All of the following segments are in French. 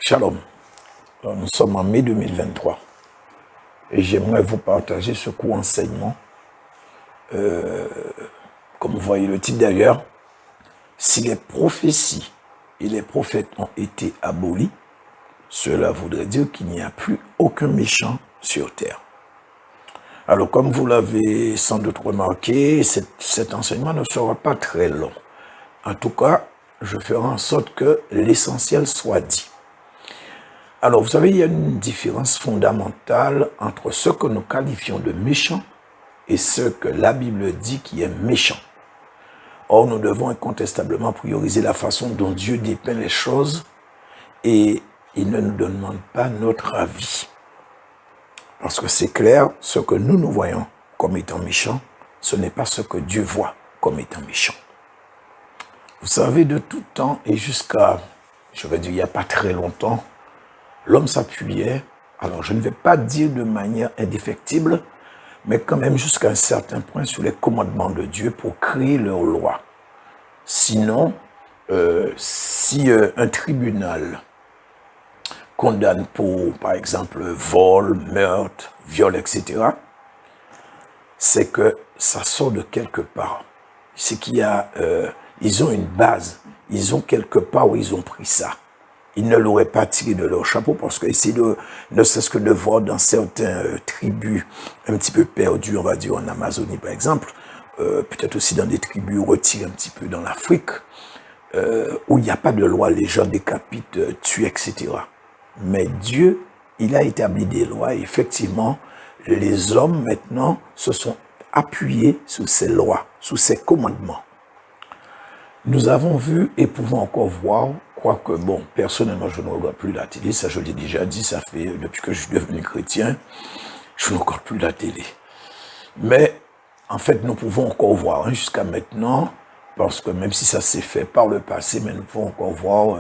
Shalom. Alors, nous sommes en mai 2023 et j'aimerais vous partager ce court enseignement. Comme vous voyez le titre d'ailleurs, si les prophéties et les prophètes ont été abolis, cela voudrait dire qu'il n'y a plus aucun méchant sur terre. Alors, comme vous l'avez sans doute remarqué, cet enseignement ne sera pas très long. En tout cas, je ferai en sorte que l'essentiel soit dit. Alors, vous savez, il y a une différence fondamentale entre ce que nous qualifions de méchant et ce que la Bible dit qui est méchant. Or, nous devons incontestablement prioriser la façon dont Dieu dépeint les choses et il ne nous demande pas notre avis. Parce que c'est clair, ce que nous voyons comme étant méchant, ce n'est pas ce que Dieu voit comme étant méchant. Vous savez, de tout temps et jusqu'à, je vais dire, il n'y a pas très longtemps, l'homme s'appuyait, alors je ne vais pas dire de manière indéfectible, mais quand même jusqu'à un certain point sur les commandements de Dieu pour créer leur loi. Sinon, si un tribunal condamne pour, par exemple, vol, meurtre, viol, etc., c'est que ça sort de quelque part. C'est qu'il y a, ils ont une base, ils ont quelque part où ils ont pris ça. Ils ne l'auraient pas tiré de leur chapeau parce que essayer de, ne serait-ce que de voir dans certaines tribus un petit peu perdues, on va dire en Amazonie par exemple, peut-être aussi dans des tribus retirées un petit peu dans l'Afrique, où il n'y a pas de loi, les gens décapitent, tuent, etc. Mais Dieu, il a établi des lois et effectivement, les hommes maintenant se sont appuyés sur ces lois, sur ces commandements. Nous avons vu et pouvons encore voir, quoique, bon, personnellement, je ne regarde plus la télé, ça je l'ai déjà dit, ça fait, depuis que je suis devenu chrétien, je ne regarde plus la télé. Mais, en fait, nous pouvons encore voir, jusqu'à maintenant, parce que même si ça s'est fait par le passé, mais nous pouvons encore voir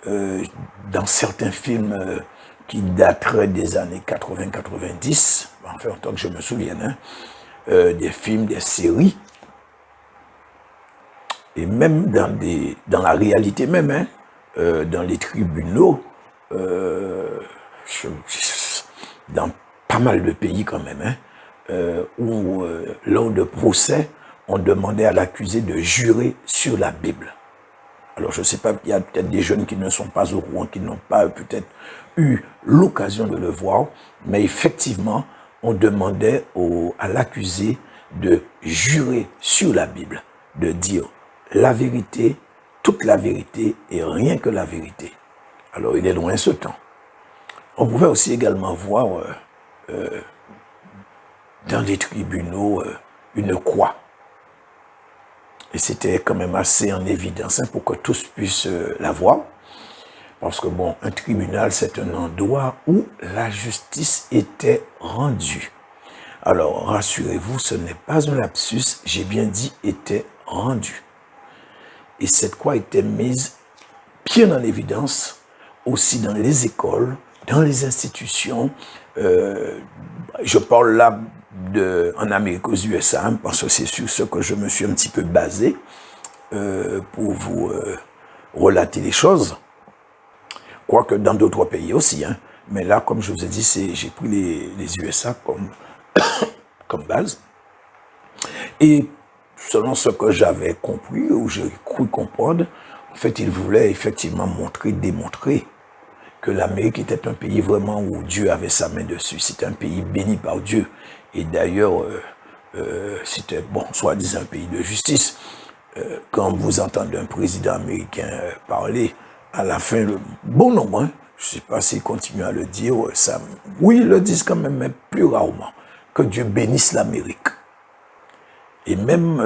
dans certains films qui dateraient des années 80-90, enfin, en tant que je me souvienne, des films, des séries, et même dans la réalité même, dans les tribunaux, dans pas mal de pays quand même, où lors de procès, on demandait à l'accusé de jurer sur la Bible. Alors je ne sais pas, il y a peut-être des jeunes qui ne sont pas au courant, qui n'ont pas peut-être eu l'occasion de le voir, mais effectivement, on demandait à l'accusé de jurer sur la Bible, de dire la vérité, toute la vérité et rien que la vérité. Alors, il est loin ce temps. On pouvait aussi également voir dans les tribunaux une croix. Et c'était quand même assez en évidence pour que tous puissent la voir. Parce que bon, un tribunal, c'est un endroit où la justice était rendue. Alors, rassurez-vous, ce n'est pas un lapsus, j'ai bien dit était rendue. Et cette croix était mise bien en évidence, aussi dans les écoles, dans les institutions. Je parle là en Amérique, aux USA, parce que c'est sur ce que je me suis un petit peu basé pour vous relater les choses. Quoique dans d'autres pays aussi. Mais là, comme je vous ai dit, j'ai pris les USA comme base. Et selon ce que j'avais compris, ou j'ai cru comprendre, en fait, il voulait effectivement démontrer que l'Amérique était un pays vraiment où Dieu avait sa main dessus. C'était un pays béni par Dieu. Et d'ailleurs, c'était, bon, soi-disant un pays de justice. Quand vous entendez un président américain parler, à la fin, le bon nombre, je ne sais pas s'il continue à le dire, ça, oui, ils le disent quand même, mais plus rarement, que Dieu bénisse l'Amérique. Et même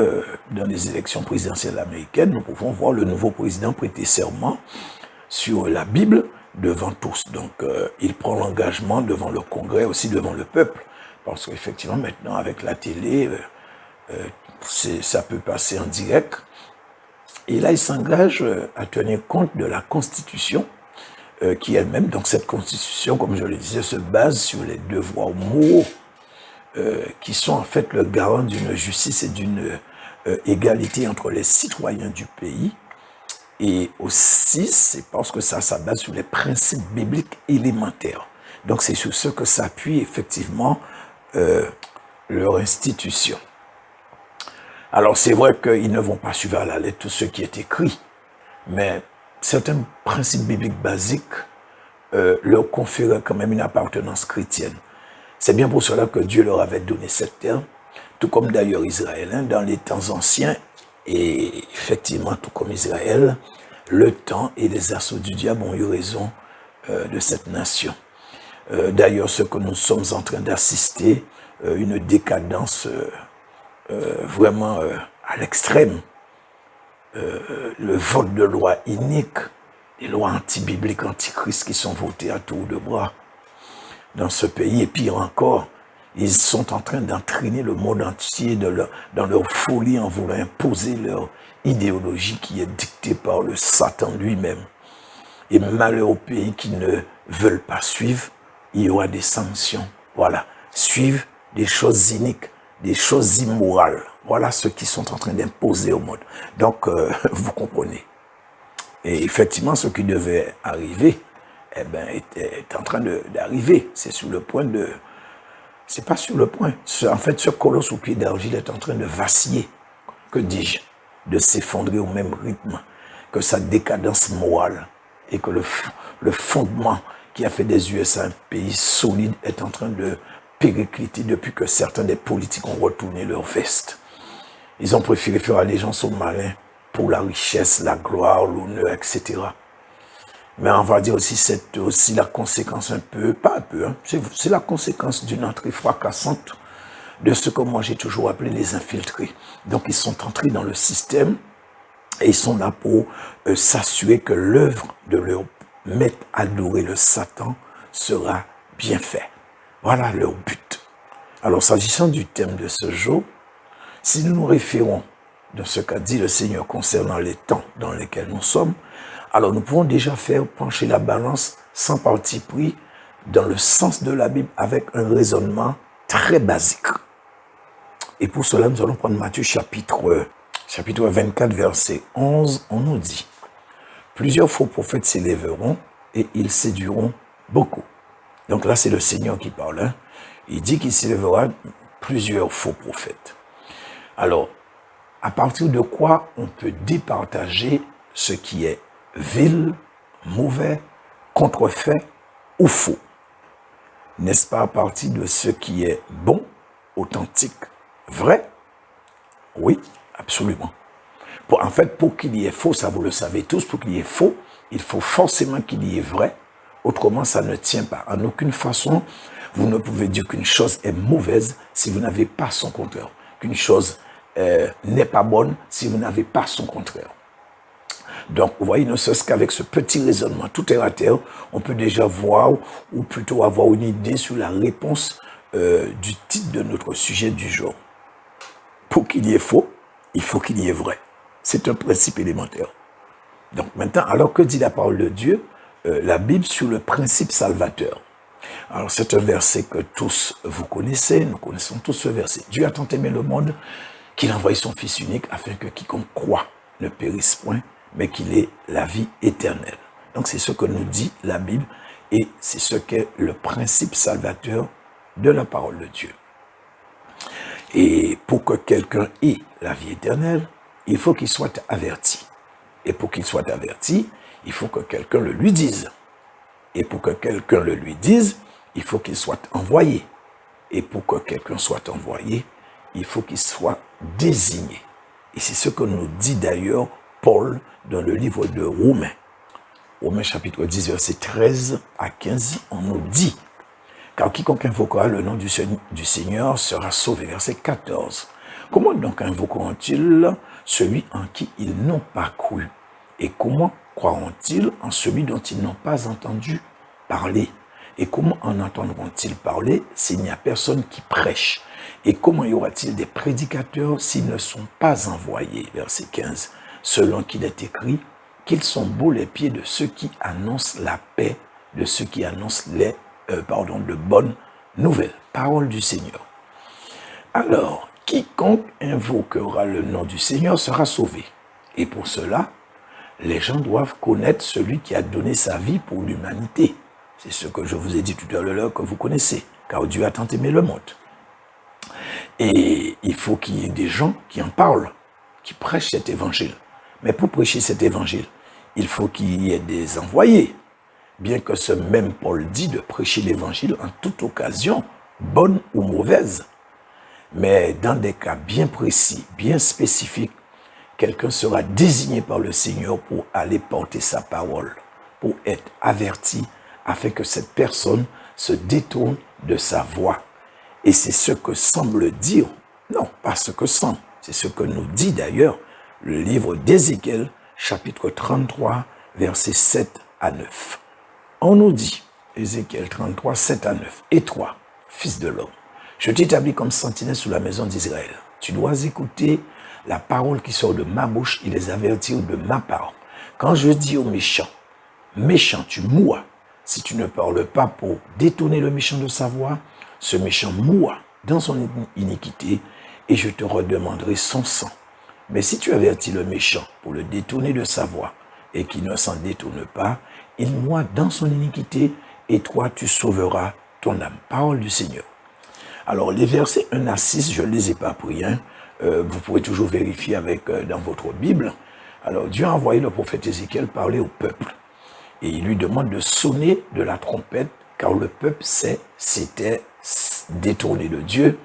dans les élections présidentielles américaines, nous pouvons voir le nouveau président prêter serment sur la Bible devant tous. Donc, il prend l'engagement devant le Congrès, aussi devant le peuple. Parce qu'effectivement, maintenant, avec la télé, ça peut passer en direct. Et là, il s'engage à tenir compte de la Constitution, qui elle-même, donc cette Constitution, comme je le disais, se base sur les devoirs moraux, qui sont en fait le garant d'une justice et d'une égalité entre les citoyens du pays. Et aussi, c'est parce que ça base sur les principes bibliques élémentaires. Donc, c'est sur ce que s'appuie effectivement leur institution. Alors, c'est vrai qu'ils ne vont pas suivre à la lettre tout ce qui est écrit, mais certains principes bibliques basiques leur conféraient quand même une appartenance chrétienne. C'est bien pour cela que Dieu leur avait donné cette terre, tout comme d'ailleurs Israël, hein, dans les temps anciens, et effectivement, tout comme Israël, le temps et les assauts du diable ont eu raison de cette nation. D'ailleurs, ce que nous sommes en train d'assister, une décadence vraiment à l'extrême, le vote de lois iniques, des lois anti-bibliques, anti-Christ qui sont votées à tour de bras dans ce pays. Et pire encore, ils sont en train d'entraîner le monde entier dans leur folie en voulant imposer leur idéologie qui est dictée par le Satan lui-même. Et malheur aux pays qui ne veulent pas suivre, il y aura des sanctions. Voilà, suivre des choses iniques, des choses immorales. Voilà ce qu'ils sont en train d'imposer au monde. Donc, vous comprenez. Et effectivement, ce qui devait arriver, est en train d'arriver. C'est sur le point de... C'est pas sur le point. En fait, ce colosse au pied d'argile est en train de vaciller. Que dis-je? De s'effondrer au même rythme que sa décadence morale. Et que le fondement qui a fait des USA un pays solide est en train de péricliter depuis que certains des politiques ont retourné leur veste. Ils ont préféré faire allégeance aux malins pour la richesse, la gloire, l'honneur, etc. Mais on va dire aussi, c'est aussi la conséquence un peu, pas un peu, hein, c'est la conséquence d'une entrée fracassante de ce que moi j'ai toujours appelé les infiltrés. Donc ils sont entrés dans le système et ils sont là pour s'assurer que l'œuvre de leur maître adoré, le Satan, sera bien faite. Voilà leur but. Alors s'agissant du thème de ce jour, si nous nous référons de ce qu'a dit le Seigneur concernant les temps dans lesquels nous sommes, alors nous pouvons déjà faire pencher la balance sans parti pris dans le sens de la Bible avec un raisonnement très basique. Et pour cela, nous allons prendre Matthieu chapitre 24, verset 11. On nous dit, « Plusieurs faux prophètes s'élèveront et ils séduiront beaucoup. » Donc là, c'est le Seigneur qui parle. Hein. Il dit qu'il s'élèvera plusieurs faux prophètes. Alors, à partir de quoi on peut départager ce qui est vil, mauvais, contrefait ou faux? N'est-ce pas à partir de ce qui est bon, authentique, vrai? Oui, absolument. En fait, pour qu'il y ait faux, ça vous le savez tous, pour qu'il y ait faux, il faut forcément qu'il y ait vrai. Autrement, ça ne tient pas. En aucune façon, vous ne pouvez dire qu'une chose est mauvaise si vous n'avez pas son contraire. Qu'une chose n'est pas bonne si vous n'avez pas son contraire. Donc, vous voyez, ne serait-ce qu'avec ce petit raisonnement tout terre à terre, on peut déjà voir, ou plutôt avoir une idée sur la réponse du titre de notre sujet du jour. Pour qu'il y ait faux, il faut qu'il y ait vrai. C'est un principe élémentaire. Donc maintenant, alors que dit la parole de Dieu, la Bible sur le principe salvateur? Alors c'est un verset que tous vous connaissez, nous connaissons tous ce verset. Dieu a tant aimé le monde qu'il a envoyé son Fils unique afin que quiconque croit ne périsse point, mais qu'il ait la vie éternelle. Donc c'est ce que nous dit la Bible et c'est ce qu'est le principe salvateur de la parole de Dieu. Et pour que quelqu'un ait la vie éternelle, il faut qu'il soit averti. Et pour qu'il soit averti, il faut que quelqu'un le lui dise. Et pour que quelqu'un le lui dise, il faut qu'il soit envoyé. Et pour que quelqu'un soit envoyé, il faut qu'il soit désigné. Et c'est ce que nous dit d'ailleurs Paul dans le livre de Romains. Romains chapitre 10, verset 13 à 15, on nous dit, « Car quiconque invoquera le nom du Seigneur sera sauvé. » Verset 14. « Comment donc invoqueront-ils celui en qui ils n'ont pas cru? Et comment croiront-ils en celui dont ils n'ont pas entendu parler? Et comment en entendront-ils parler s'il n'y a personne qui prêche? Et comment y aura-t-il des prédicateurs s'ils ne sont pas envoyés? » Verset 15. « Selon qu'il est écrit, qu'ils sont beaux les pieds de ceux qui annoncent la paix, de ceux qui annoncent de bonnes nouvelles. » Parole du Seigneur. Alors, quiconque invoquera le nom du Seigneur sera sauvé. Et pour cela, Les gens doivent connaître celui qui a donné sa vie pour l'humanité. C'est ce que je vous ai dit tout à l'heure que vous connaissez, car Dieu a tant aimé le monde. Et il faut qu'il y ait des gens qui en parlent, qui prêchent cet évangile. Mais pour prêcher cet évangile, il faut qu'il y ait des envoyés. Bien que ce même Paul dit de prêcher l'évangile en toute occasion, bonne ou mauvaise. Mais dans des cas bien précis, bien spécifiques, quelqu'un sera désigné par le Seigneur pour aller porter sa parole, pour être averti, afin que cette personne se détourne de sa voie. Et c'est ce que semble dire, non, pas ce que semble, c'est ce que nous dit d'ailleurs le livre d'Ézéchiel, chapitre 33, versets 7 à 9. On nous dit, Ézéchiel 33, 7 à 9, « Et toi, fils de l'homme, je t'établis comme sentinelle sur la maison d'Israël. Tu dois écouter la parole qui sort de ma bouche et les avertir de ma part. Quand je dis aux méchants, méchant, tu mourras. Si tu ne parles pas pour détourner le méchant de sa voie, ce méchant mourra dans son iniquité et je te redemanderai son sang. Mais si tu avertis le méchant pour le détourner de sa voie et qu'il ne s'en détourne pas, il mourra dans son iniquité et toi tu sauveras ton âme. » Parole du Seigneur. Alors les versets 1 à 6, je ne les ai pas pris, vous pouvez toujours vérifier avec dans votre Bible. Alors Dieu a envoyé le prophète Ézéchiel parler au peuple. Et il lui demande de sonner de la trompette, car le peuple s'était détourné de Dieu.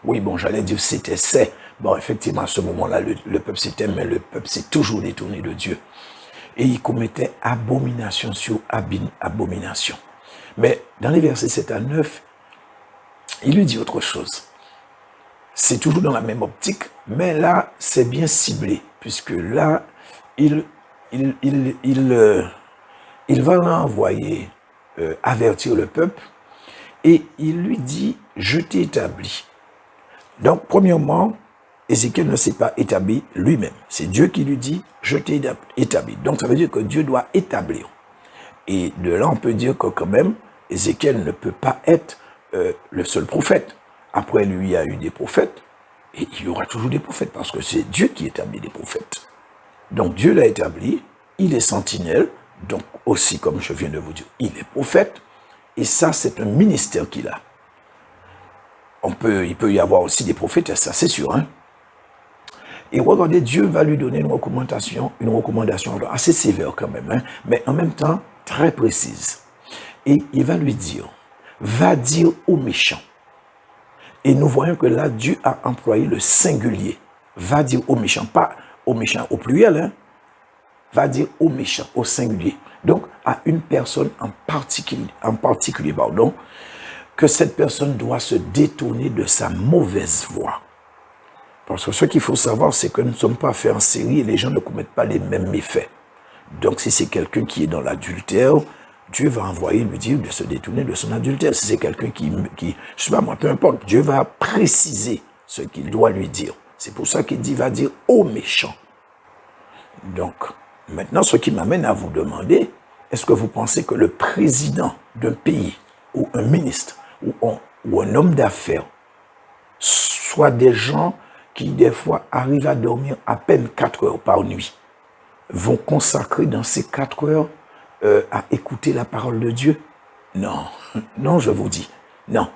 Oui, bon, j'allais dire c'est. Bon, effectivement, à ce moment-là, le peuple s'était, mais le peuple s'est toujours détourné de Dieu. Et il commettait abomination sur abomination. Mais dans les versets 7 à 9, il lui dit autre chose. C'est toujours dans la même optique, mais là, c'est bien ciblé, puisque là, il va l'envoyer avertir le peuple, et il lui dit, je t'ai établi. Donc, premièrement, Ézéchiel ne s'est pas établi lui-même. C'est Dieu qui lui dit, je t'ai établi. Donc, ça veut dire que Dieu doit établir. Et de là, on peut dire que quand même, Ézéchiel ne peut pas être le seul prophète. Après lui, il y a eu des prophètes, et il y aura toujours des prophètes, parce que c'est Dieu qui établit des prophètes. Donc Dieu l'a établi, il est sentinelle, donc aussi, comme je viens de vous dire, il est prophète, et ça, c'est un ministère qu'il a. Il peut y avoir aussi des prophètes, ça c'est sûr. Et regardez, Dieu va lui donner une recommandation assez sévère quand même, mais en même temps, très précise. Et il va lui dire, va dire aux méchants. Et nous voyons que là, Dieu a employé le singulier. Va dire aux méchants, pas aux méchants au pluriel, va dire aux méchants, au singulier. Donc, à une personne en particulier, que cette personne doit se détourner de sa mauvaise voie. Parce que ce qu'il faut savoir, c'est que nous ne sommes pas faits en série et les gens ne commettent pas les mêmes méfaits. Donc, si c'est quelqu'un qui est dans l'adultère, Dieu va envoyer lui dire de se détourner de son adultère. Si c'est quelqu'un qui, je sais pas moi, peu importe, Dieu va préciser ce qu'il doit lui dire. C'est pour ça qu'il dit, va dire aux méchants. Donc, maintenant, ce qui m'amène à vous demander, est-ce que vous pensez que le président d'un pays, ou un ministre, ou un homme d'affaires, soit des gens qui, des fois, arrivent à dormir à peine 4 heures par nuit, vont consacrer dans ces 4 heures à écouter la parole de Dieu? Non, non, je vous dis, non.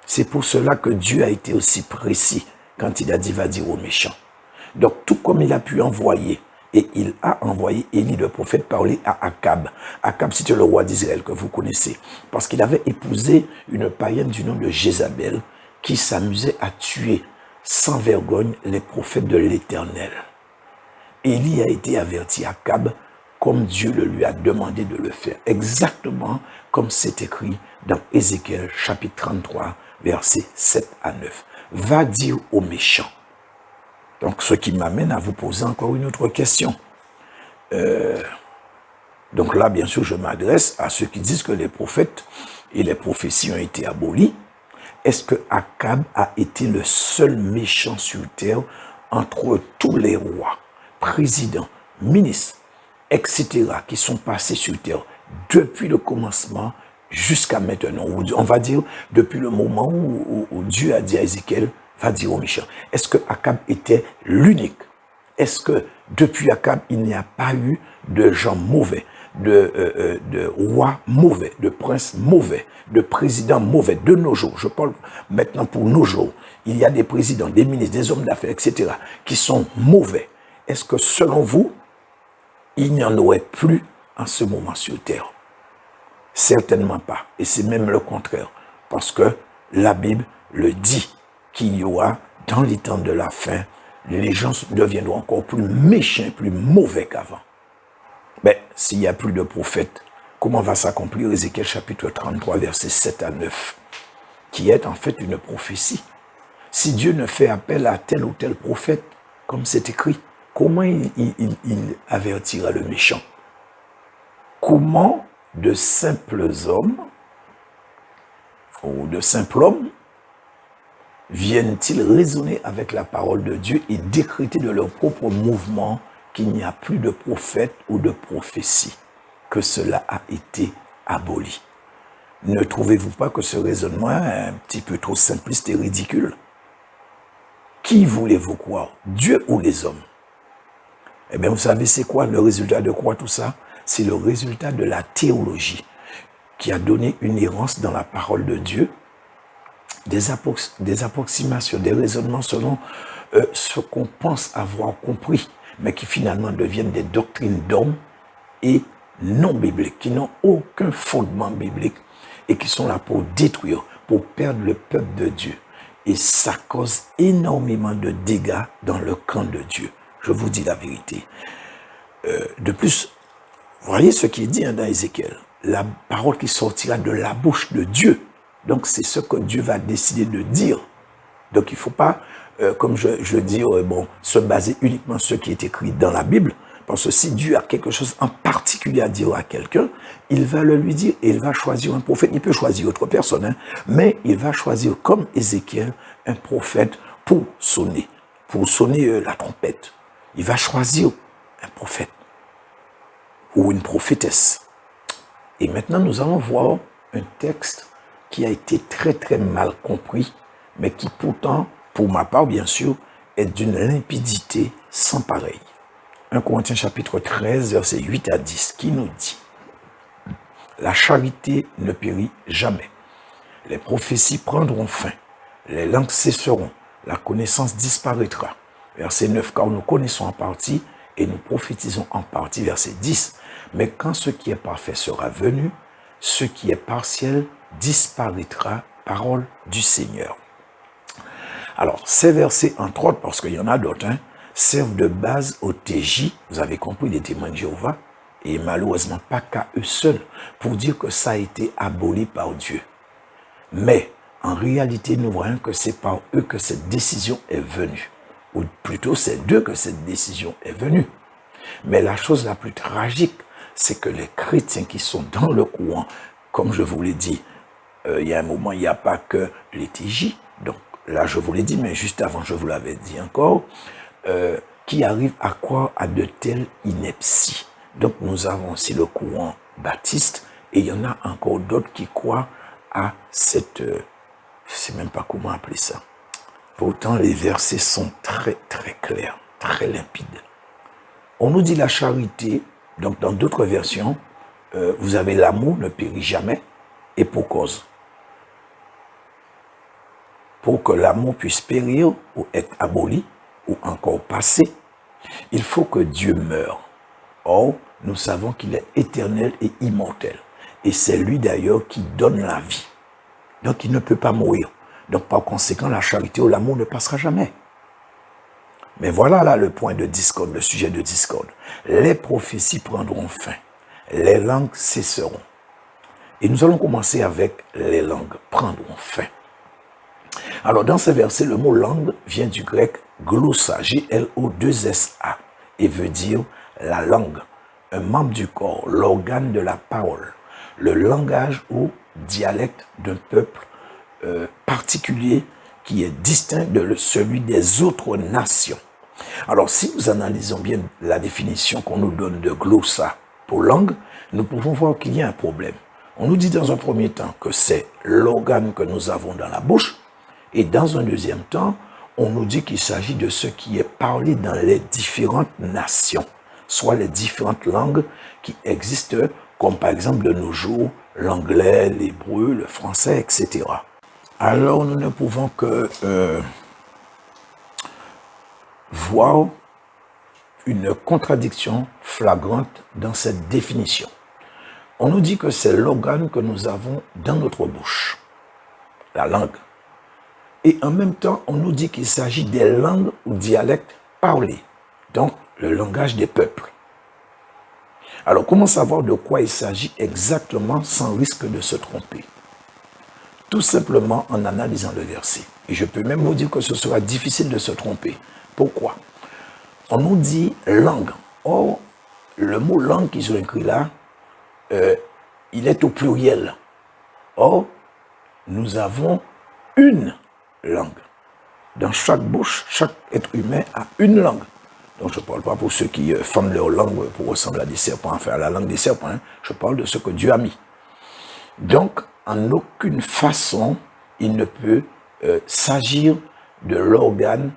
C'est pour cela que Dieu a été aussi précis quand il a dit, va dire aux méchants. Donc, tout comme il a pu envoyer, et il a envoyé Élie le prophète parler à Akab. Akab, c'était le roi d'Israël que vous connaissez, parce qu'il avait épousé une païenne du nom de Jézabel, qui s'amusait à tuer sans vergogne les prophètes de l'Éternel. Élie a été averti à Akab, comme Dieu le lui a demandé de le faire, exactement comme c'est écrit dans Ézéchiel chapitre 33, versets 7 à 9. Va dire aux méchants. Donc, ce qui m'amène à vous poser encore une autre question. Donc là, bien sûr, je m'adresse à ceux qui disent que les prophètes et les prophéties ont été abolies. Est-ce que Akab a été le seul méchant sur terre entre tous les rois, présidents, ministres, etc., qui sont passés sur terre depuis le commencement jusqu'à maintenant? On va dire depuis le moment où Dieu a dit à Ézéchiel, va dire aux méchants. Est-ce que Akab était l'unique Est-ce que depuis Akab, il n'y a pas eu de gens mauvais, de rois mauvais, de princes mauvais, de présidents mauvais de nos jours? Je parle maintenant pour nos jours. Il y a des présidents, des ministres, des hommes d'affaires, etc., qui sont mauvais. Est-ce que selon vous, il n'y en aurait plus en ce moment sur terre? Certainement pas. Et c'est même le contraire. Parce que la Bible le dit qu'il y aura, dans les temps de la fin, les gens deviendront encore plus méchants, plus mauvais qu'avant. Mais s'il n'y a plus de prophètes, comment va s'accomplir Ézéchiel chapitre 33, versets 7 à 9, qui est en fait une prophétie? Si Dieu ne fait appel à tel ou tel prophète, comme c'est écrit, comment il avertira le méchant? Comment de simples hommes ou de simples hommes viennent-ils raisonner avec la parole de Dieu et décréter de leur propre mouvement qu'il n'y a plus de prophète ou de prophétie, que cela a été aboli? Ne trouvez-vous pas que ce raisonnement est un petit peu trop simpliste et ridicule? Qui voulez-vous croire, Dieu ou les hommes? Eh bien, vous savez, c'est quoi le résultat de quoi tout ça? C'est le résultat de la théologie qui a donné une errance dans la parole de Dieu, des approximations, des raisonnements selon ce qu'on pense avoir compris, mais qui finalement deviennent des doctrines d'hommes et non bibliques, qui n'ont aucun fondement biblique et qui sont là pour détruire, pour perdre le peuple de Dieu. Et ça cause énormément de dégâts dans le camp de Dieu. Je vous dis la vérité. De plus, voyez ce qui est dit dans Ézéchiel. La parole qui sortira de la bouche de Dieu. Donc, c'est ce que Dieu va décider de dire. Donc, il ne faut pas, comme je dis, se baser uniquement sur ce qui est écrit dans la Bible. Parce que si Dieu a quelque chose en particulier à dire à quelqu'un, il va le lui dire et il va choisir un prophète. Il peut choisir autre personne, hein, mais il va choisir, comme Ézéchiel, un prophète pour sonner la trompette. Il va choisir un prophète ou une prophétesse. Et maintenant, nous allons voir un texte qui a été très très mal compris, mais qui pourtant, pour ma part bien sûr, est d'une limpidité sans pareille. 1 Corinthiens chapitre 13, versets 8 à 10, qui nous dit: la charité ne périt jamais. Les prophéties prendront fin, les langues cesseront, la connaissance disparaîtra. Verset 9, car nous connaissons en partie et nous prophétisons en partie. Verset 10, mais quand ce qui est parfait sera venu, ce qui est partiel disparaîtra. Parole du Seigneur. Alors, ces versets, entre autres, parce qu'il y en a d'autres, servent de base au TJ, vous avez compris, les témoins de Jéhovah, et malheureusement pas qu'à eux seuls, pour dire que ça a été aboli par Dieu. Mais, en réalité, nous voyons que c'est par eux que cette décision est venue. Ou plutôt, c'est d'eux que cette décision est venue. Mais la chose la plus tragique, c'est que les chrétiens qui sont dans le courant, comme je vous l'ai dit, il y a un moment, il n'y a pas que les TJ, donc là je vous l'ai dit, mais juste avant je vous l'avais dit encore, qui arrivent à croire à de telles inepties. Donc nous avons aussi le courant baptiste, et il y en a encore d'autres qui croient à cette... je ne sais même pas comment appeler ça. Pourtant les versets sont très très clairs, très limpides. On nous dit la charité, donc dans d'autres versions, vous avez l'amour ne périt jamais, et pour cause. Pour que l'amour puisse périr ou être aboli ou encore passer, il faut que Dieu meure. Or, nous savons qu'il est éternel et immortel. Et c'est lui d'ailleurs qui donne la vie. Donc il ne peut pas mourir. Donc par conséquent, la charité ou l'amour ne passera jamais. Mais voilà là le point de discorde, le sujet de discorde. Les prophéties prendront fin. Les langues cesseront. Et nous allons commencer avec les langues prendront fin. Alors, dans ce verset, le mot langue vient du grec glossa, G-L-O-2-S-A, et veut dire la langue, un membre du corps, l'organe de la parole, le langage ou dialecte d'un peuple particulier qui est distinct de celui des autres nations. Alors, si nous analysons bien la définition qu'on nous donne de glossa pour langue, nous pouvons voir qu'il y a un problème. On nous dit dans un premier temps que c'est l'organe que nous avons dans la bouche, et dans un deuxième temps, on nous dit qu'il s'agit de ce qui est parlé dans les différentes nations, soit les différentes langues qui existent, comme par exemple de nos jours, l'anglais, l'hébreu, le français, etc. Alors nous ne pouvons que voir une contradiction flagrante dans cette définition. On nous dit que c'est l'organe que nous avons dans notre bouche, la langue. Et en même temps, on nous dit qu'il s'agit des langues ou dialectes parlés, donc le langage des peuples. Alors, comment savoir de quoi il s'agit exactement sans risque de se tromper? Tout simplement en analysant le verset. Et je peux même vous dire que ce sera difficile de se tromper. Pourquoi? On nous dit langue. Or, le mot langue qu'ils ont écrit là, il est au pluriel. Or, nous avons une langue. Dans chaque bouche, chaque être humain a une langue. Donc je ne parle pas pour ceux qui fondent leur langue pour ressembler à des serpents, enfin à la langue des serpents. Hein. Je parle de ce que Dieu a mis. Donc, en aucune façon, il ne peut s'agir de l'organe.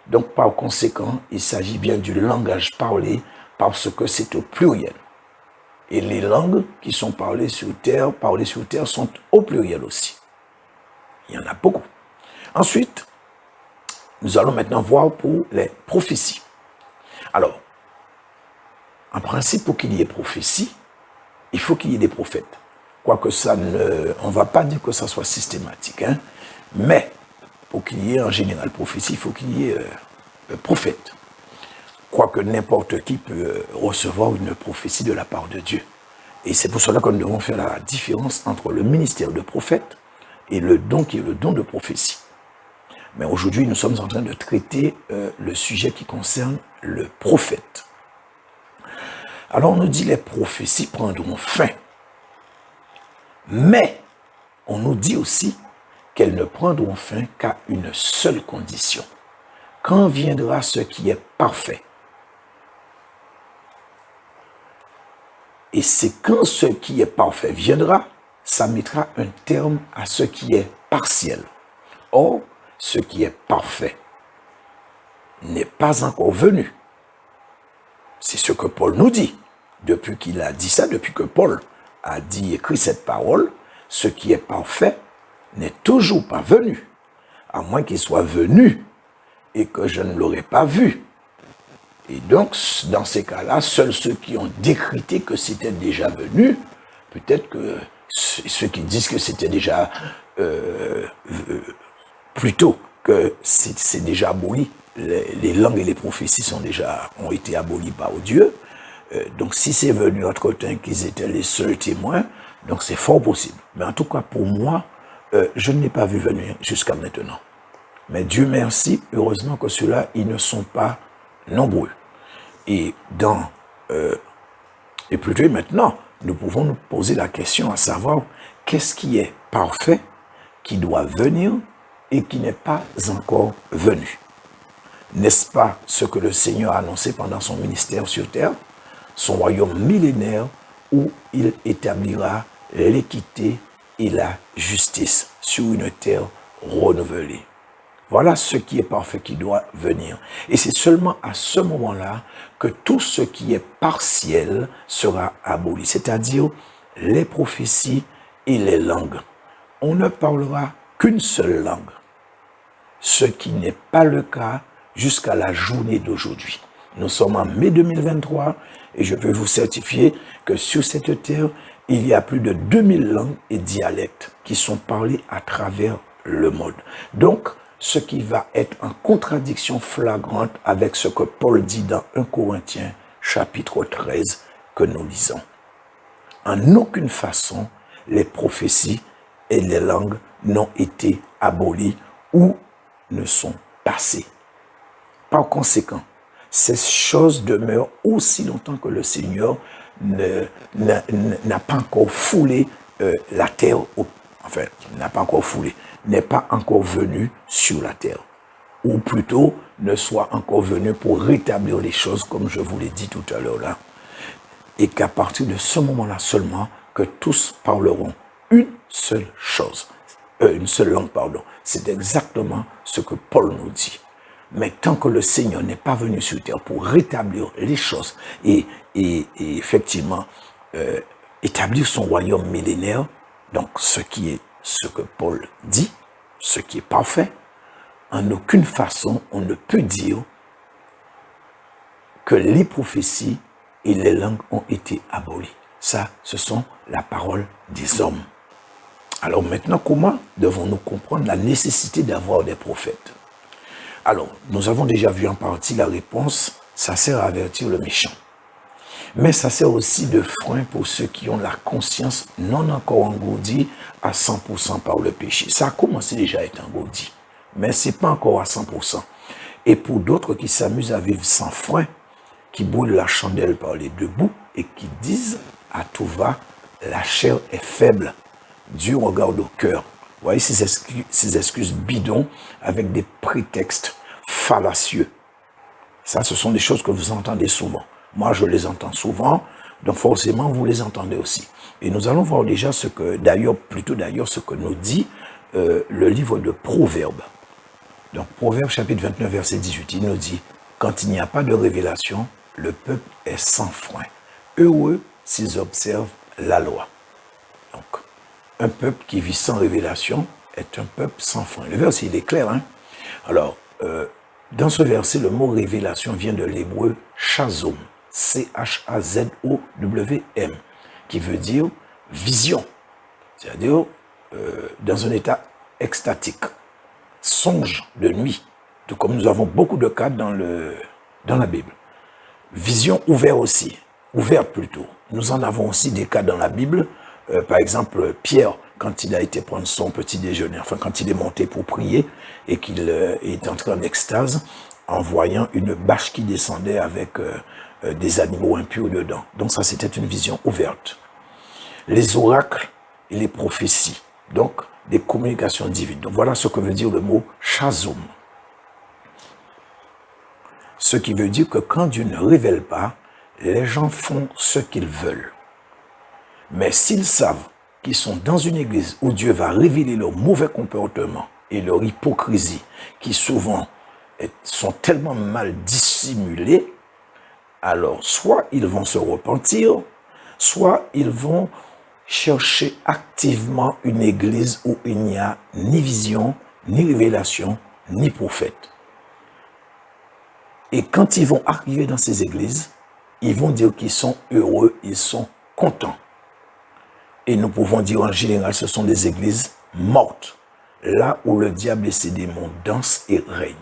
Donc, par conséquent, il s'agit bien du langage parlé parce que c'est au pluriel. Et les langues qui sont parlées sur terre sont au pluriel aussi. Il y en a beaucoup. Ensuite, nous allons maintenant voir pour les prophéties. Alors, en principe, pour qu'il y ait prophétie, il faut qu'il y ait des prophètes. Quoique ça on ne va pas dire que ça soit systématique, hein, mais pour qu'il y ait en général prophétie, il faut qu'il y ait prophète. Quoique n'importe qui peut recevoir une prophétie de la part de Dieu. Et c'est pour cela que nous devons faire la différence entre le ministère de prophète et le don qui est le don de prophétie. Mais aujourd'hui, nous sommes en train de traiter le sujet qui concerne le prophète. Alors on nous dit les prophéties prendront fin. Mais on nous dit aussi qu'elles ne prendront fin qu'à une seule condition. Quand viendra ce qui est parfait? Et c'est quand ce qui est parfait viendra, ça mettra un terme à ce qui est partiel. Or, ce qui est parfait n'est pas encore venu. C'est ce que Paul nous dit. Depuis qu'il a dit ça, depuis que Paul a écrit cette parole, ce qui est parfait n'est toujours pas venu. À moins qu'il soit venu et que je ne l'aurais pas vu. Et donc, dans ces cas-là, seuls ceux qui ont décrété que c'était déjà venu, peut-être que ceux qui disent que c'était déjà plutôt que c'est déjà aboli, les langues et les prophéties ont été abolies par Dieu. Donc, si c'est venu entre-temps qu'ils étaient les seuls témoins, donc c'est fort possible. Mais en tout cas, pour moi, je ne l'ai pas vu venir jusqu'à maintenant. Mais Dieu merci, heureusement que ceux-là, ils ne sont pas nombreux. Et plutôt maintenant, nous pouvons nous poser la question à savoir qu'est-ce qui est parfait, qui doit venir et qui n'est pas encore venu. N'est-ce pas ce que le Seigneur a annoncé pendant son ministère sur terre, son royaume millénaire où il établira l'équité et la justice sur une terre renouvelée? Voilà ce qui est parfait qui doit venir. Et c'est seulement à ce moment-là que tout ce qui est partiel sera aboli, c'est-à-dire les prophéties et les langues. On ne parlera qu'une seule langue, ce qui n'est pas le cas jusqu'à la journée d'aujourd'hui. Nous sommes en mai 2023 et je peux vous certifier que sur cette terre, il y a plus de 2000 langues et dialectes qui sont parlés à travers le monde. Donc, ce qui va être en contradiction flagrante avec ce que Paul dit dans 1 Corinthiens chapitre 13 que nous lisons. En aucune façon, les prophéties et les langues n'ont été abolies ou ne sont passées. Par conséquent, ces choses demeurent aussi longtemps que le Seigneur n'a pas encore foulé la terre, enfin, n'a pas encore foulé, n'est pas encore venu sur la terre, ou plutôt ne soit encore venu pour rétablir les choses comme je vous l'ai dit tout à l'heure là, et qu'à partir de ce moment-là seulement, que tous parleront une seule chose, une seule langue, pardon. C'est exactement ce que Paul nous dit. Mais tant que le Seigneur n'est pas venu sur terre pour rétablir les choses et effectivement établir son royaume millénaire, donc ce que Paul dit, ce qui est parfait, en aucune façon on ne peut dire que les prophéties et les langues ont été abolies. Ça, ce sont la parole des hommes. Alors maintenant, comment devons-nous comprendre la nécessité d'avoir des prophètes? Alors, nous avons déjà vu en partie la réponse, ça sert à avertir le méchant. Mais ça sert aussi de frein pour ceux qui ont la conscience non encore engourdie à 100% par le péché. Ça a commencé déjà à être engourdi, mais ce n'est pas encore à 100%. Et pour d'autres qui s'amusent à vivre sans frein, qui brûlent la chandelle par les deux bouts et qui disent à tout va, la chair est faible. Dieu regarde au cœur. Vous voyez ces excuses bidons avec des prétextes fallacieux. Ça, ce sont des choses que vous entendez souvent. Moi, je les entends souvent, donc forcément, vous les entendez aussi. Et nous allons voir déjà ce que nous dit le livre de Proverbes. Donc, Proverbes chapitre 29, verset 18, il nous dit, quand il n'y a pas de révélation, le peuple est sans frein. Heureux s'ils observent la loi. Donc, un peuple qui vit sans révélation est un peuple sans frein. Le verset, il est clair. Hein? Alors, dans ce verset, le mot révélation vient de l'hébreu chazom, C-H-A-Z-O-W-M, qui veut dire vision, c'est-à-dire dans un état extatique, songe de nuit, tout comme nous avons beaucoup de cas dans la Bible. Vision ouverte plutôt. Nous en avons aussi des cas dans la Bible. Par exemple, Pierre, quand il a été prendre son petit déjeuner, enfin quand il est monté pour prier et qu'il est entré en extase en voyant une bâche qui descendait avec des animaux impurs dedans. Donc ça, c'était une vision ouverte. Les oracles et les prophéties, donc des communications divines. Donc voilà ce que veut dire le mot chazom. Ce qui veut dire que quand Dieu ne révèle pas, les gens font ce qu'ils veulent. Mais s'ils savent qu'ils sont dans une église où Dieu va révéler leur mauvais comportement et leur hypocrisie, qui souvent sont tellement mal dissimulés, alors soit ils vont se repentir, soit ils vont chercher activement une église où il n'y a ni vision, ni révélation, ni prophète. Et quand ils vont arriver dans ces églises, ils vont dire qu'ils sont heureux, ils sont contents. Et nous pouvons dire en général, ce sont des églises mortes, là où le diable et ses démons dansent et règnent.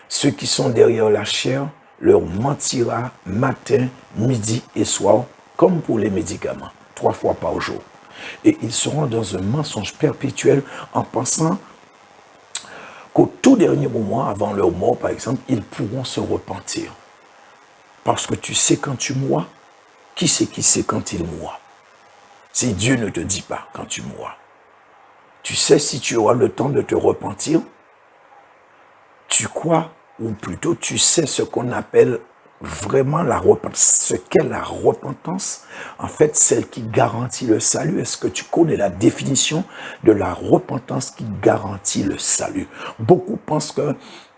Ceux qui sont derrière la chair leur mentira matin, midi et soir, comme pour les médicaments, 3 fois par jour. Et ils seront dans un mensonge perpétuel en pensant qu'au tout dernier moment, avant leur mort, par exemple, ils pourront se repentir. Parce que tu sais quand tu mourras, qui sait quand il mourra? Si Dieu ne te dit pas quand tu mourras, tu sais si tu auras le temps de te repentir? Tu crois, ou plutôt tu sais ce qu'on appelle vraiment la repentance, ce qu'est la repentance, en fait, celle qui garantit le salut. Est-ce que tu connais la définition de la repentance qui garantit le salut? Beaucoup pensent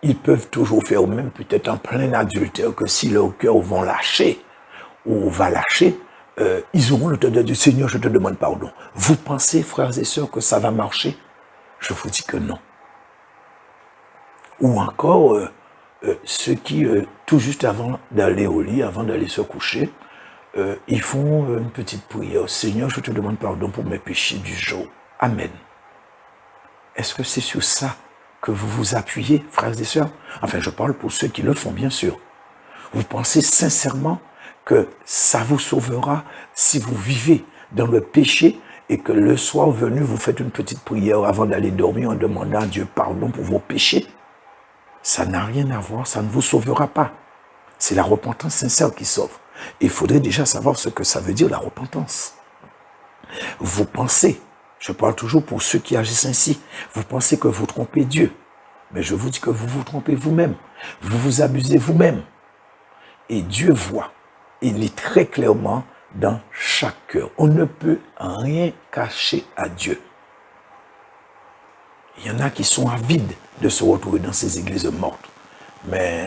qu'ils peuvent toujours faire, même peut-être en plein adultère, que si leur cœur vont lâcher ou va lâcher, ils auront le temps de dire, Seigneur, je te demande pardon. Vous pensez, frères et sœurs, que ça va marcher? Je vous dis que non. Ou encore, ceux qui, tout juste avant d'aller au lit, avant d'aller se coucher, ils font une petite prière. Seigneur, je te demande pardon pour mes péchés du jour. Amen. Est-ce que c'est sur ça que vous vous appuyez, frères et sœurs? Enfin, je parle pour ceux qui le font, bien sûr. Vous pensez sincèrement que ça vous sauvera si vous vivez dans le péché et que le soir venu, vous faites une petite prière avant d'aller dormir en demandant à Dieu pardon pour vos péchés? Ça n'a rien à voir, ça ne vous sauvera pas. C'est la repentance sincère qui sauve. Il faudrait déjà savoir ce que ça veut dire la repentance. Vous pensez, je parle toujours pour ceux qui agissent ainsi, vous pensez que vous trompez Dieu. Mais je vous dis que vous vous trompez vous-même. Vous vous abusez vous-même. Et Dieu voit. Il lit très clairement dans chaque cœur. On ne peut rien cacher à Dieu. Il y en a qui sont avides de se retrouver dans ces églises mortes. Mais,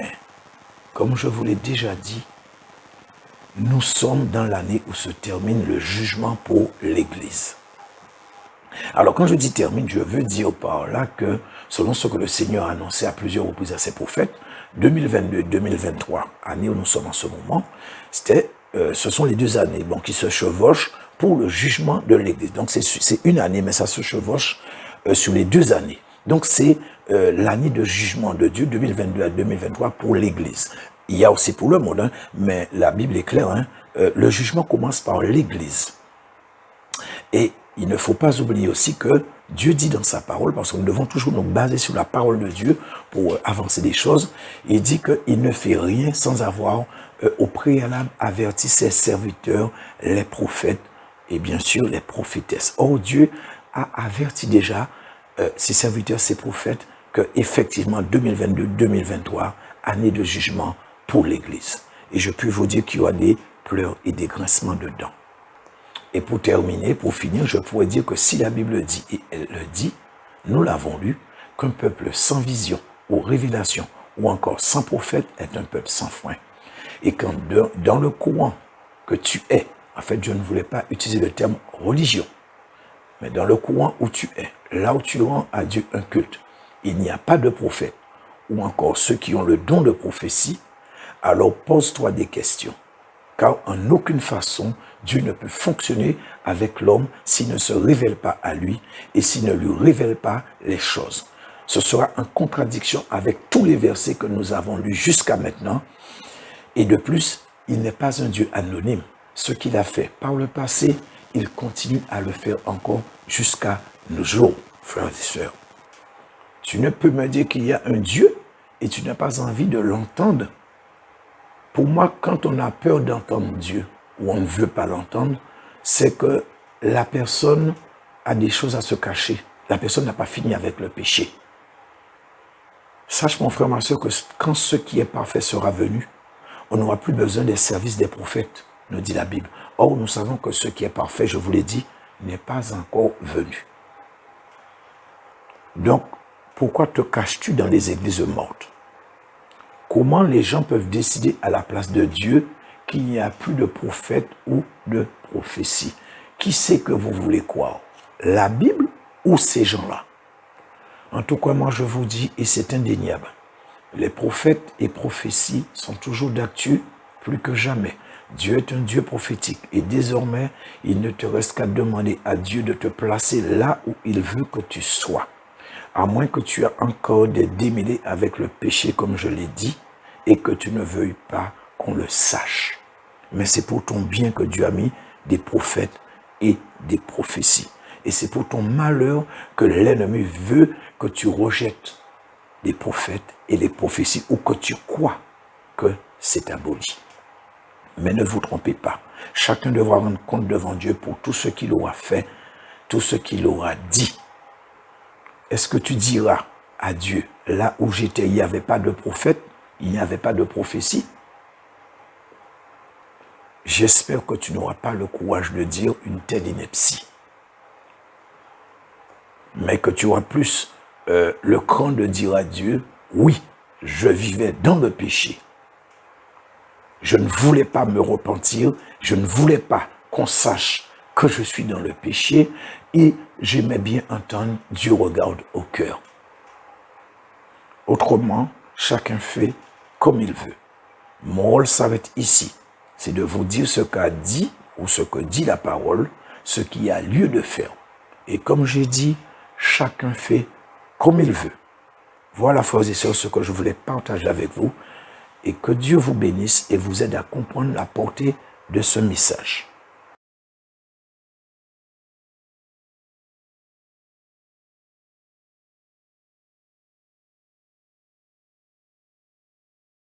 comme je vous l'ai déjà dit, nous sommes dans l'année où se termine le jugement pour l'Église. Alors, quand je dis termine, je veux dire par là que, selon ce que le Seigneur a annoncé à plusieurs reprises à ses prophètes, 2022-2023, année où nous sommes en ce moment, ce sont les 2 années qui se chevauchent pour le jugement de l'Église. Donc, c'est une année, mais ça se chevauche sur les 2 années. Donc, c'est l'année de jugement de Dieu, 2022 à 2023, pour l'Église. Il y a aussi pour le monde, mais la Bible est claire, le jugement commence par l'Église. Et il ne faut pas oublier aussi que Dieu dit dans sa parole, parce que nous devons toujours nous baser sur la parole de Dieu pour avancer des choses, il dit qu'il ne fait rien sans avoir au préalable averti ses serviteurs, les prophètes et bien sûr les prophétesses. Or, Dieu a averti déjà ses serviteurs, ses prophètes, que effectivement 2022-2023, année de jugement pour l'Église. Et je peux vous dire qu'il y aura des pleurs et des grincements de dents. Et pour terminer, pour finir, je pourrais dire que si la Bible dit, et elle le dit, nous l'avons lu, qu'un peuple sans vision ou révélation ou encore sans prophète est un peuple sans frein. Et quand dans le courant que tu es, en fait, je ne voulais pas utiliser le terme religion, mais dans le courant où tu es, là où tu rends à Dieu un culte, il n'y a pas de prophète, ou encore ceux qui ont le don de prophétie, alors pose-toi des questions. Car en aucune façon, Dieu ne peut fonctionner avec l'homme s'il ne se révèle pas à lui et s'il ne lui révèle pas les choses. Ce sera en contradiction avec tous les versets que nous avons lus jusqu'à maintenant. Et de plus, il n'est pas un Dieu anonyme. Ce qu'il a fait par le passé, il continue à le faire encore jusqu'à nos jours, frères et sœurs. Tu ne peux me dire qu'il y a un Dieu et tu n'as pas envie de l'entendre. Pour moi, quand on a peur d'entendre Dieu, ou on ne veut pas l'entendre, c'est que la personne a des choses à se cacher. La personne n'a pas fini avec le péché. Sache, mon frère, ma soeur, que quand ce qui est parfait sera venu, on n'aura plus besoin des services des prophètes, nous dit la Bible. Or, nous savons que ce qui est parfait, je vous l'ai dit, n'est pas encore venu. Donc, pourquoi te caches-tu dans les églises mortes? Comment les gens peuvent décider à la place de Dieu qu'il n'y a plus de prophète ou de prophétie? Qui c'est que vous voulez croire? La Bible ou ces gens-là? En tout cas, moi je vous dis, et c'est indéniable, les prophètes et prophéties sont toujours d'actu plus que jamais. Dieu est un Dieu prophétique et désormais, il ne te reste qu'à demander à Dieu de te placer là où il veut que tu sois. À moins que tu aies encore des démêlés avec le péché, comme je l'ai dit, et que tu ne veuilles pas qu'on le sache. Mais c'est pour ton bien que Dieu a mis des prophètes et des prophéties. Et c'est pour ton malheur que l'ennemi veut que tu rejettes les prophètes et les prophéties, ou que tu crois que c'est aboli. Mais ne vous trompez pas. Chacun devra rendre compte devant Dieu pour tout ce qu'il aura fait, tout ce qu'il aura dit. Est-ce que tu diras à Dieu, là où j'étais, il n'y avait pas de prophète, il n'y avait pas de prophétie? J'espère que tu n'auras pas le courage de dire une telle ineptie. Mais que tu auras plus le cran de dire à Dieu, oui, je vivais dans le péché. Je ne voulais pas me repentir, je ne voulais pas qu'on sache que je suis dans le péché, et j'aimais bien entendre Dieu regarde au cœur. Autrement, chacun fait comme il veut. Mon rôle s'arrête ici. C'est de vous dire ce qu'a dit ou ce que dit la parole, ce qui a lieu de faire. Et comme j'ai dit, chacun fait comme il veut. Voilà, frères et sœurs, ce que je voulais partager avec vous. Et que Dieu vous bénisse et vous aide à comprendre la portée de ce message.